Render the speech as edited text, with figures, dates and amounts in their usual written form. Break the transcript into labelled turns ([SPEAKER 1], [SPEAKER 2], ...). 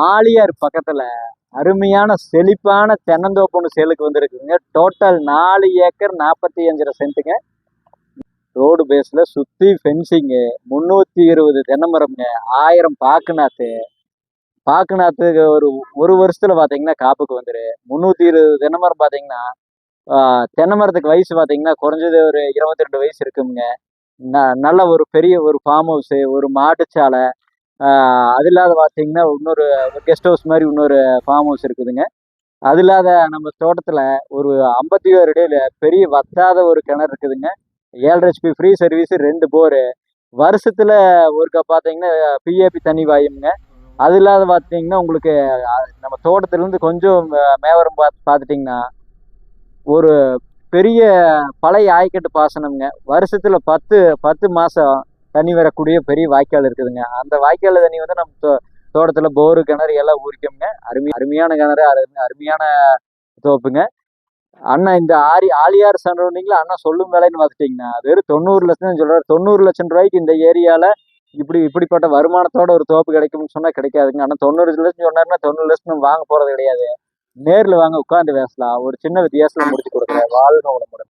[SPEAKER 1] ஆழியார் பக்கத்துல அருமையான செழிப்பான தென்னந்தோப்பு ஒன்று சேலுக்கு வந்திருக்குங்க. Total 4 acre 45 சென்ட்டுங்க. ரோடு பேஸ்ல சுத்தி ஃபென்சிங்கு, 320 தென்னை மரம்ங்க, 1000 பாக்குநாத்து ஒரு ஒரு வருஷத்துல பாத்தீங்கன்னா காப்புக்கு வந்துரு. 320 தென்னை மரம் பாத்தீங்கன்னா தென்னை மரத்துக்கு வயசு பாத்தீங்கன்னா குறைஞ்சது ஒரு 22 வயசு இருக்குங்க. நல்ல ஒரு பெரிய ஒரு ஃபார்ம் ஹவுஸ், ஒரு மாட்டுச்சாலை, அது இல்லாத பார்த்தீங்கன்னா இன்னொரு கெஸ்ட் ஹவுஸ் மாதிரி இன்னொரு ஃபார்ம் ஹவுஸ் இருக்குதுங்க. அது இல்லாத நம்ம தோட்டத்தில் ஒரு 51 அடியில் பெரிய வத்தாத ஒரு கிணறு இருக்குதுங்க. 7 HP ஃப்ரீ சர்வீஸு, 2 போரு. வருஷத்தில் ஒருக்கா பார்த்தீங்கன்னா பிஏபி தண்ணி வாயுங்க. அது இல்லாத பார்த்தீங்கன்னா உங்களுக்கு நம்ம தோட்டத்துலேருந்து கொஞ்சம் மேவரம் பார்த்துட்டிங்கன்னா ஒரு பெரிய பழைய ஆயக்கட்டு பாசனம்ங்க. வருஷத்தில் 10 மாதம் தண்ணி வரக்கூடிய பெரிய வாய்க்கால் இருக்குதுங்க. அந்த வாய்க்கால் தண்ணி வந்து நம்ம தோட்டத்துல போரு கிணறு எல்லாம் ஊறிக்குங்க. அருமையான கிணறு, அருமையான தோப்புங்க. அண்ணா இந்த ஆழியார் சரௌண்டிங்ல அண்ணா சொல்லும் வேலைன்னு பார்த்துட்டீங்கன்னா வெறும் 90 லட்சம் சொல்றாரு. 90 லட்சம் ரூபாய்க்கு இந்த ஏரியால இப்படிப்பட்ட வருமானத்தோட ஒரு தோப்பு கிடைக்கும்னு சொன்னா கிடைக்காதுங்க. ஆனா 90 லட்சம் சொன்னாருன்னா 90 லட்சம் நம்ம வாங்க போறது கிடையாது. நேர்ல வாங்க, உட்காந்து பேசலாம். ஒரு சின்ன வித்தியாசத்துல முடிச்சு கொடுக்குறேன். வாழ்க வளமுடன்.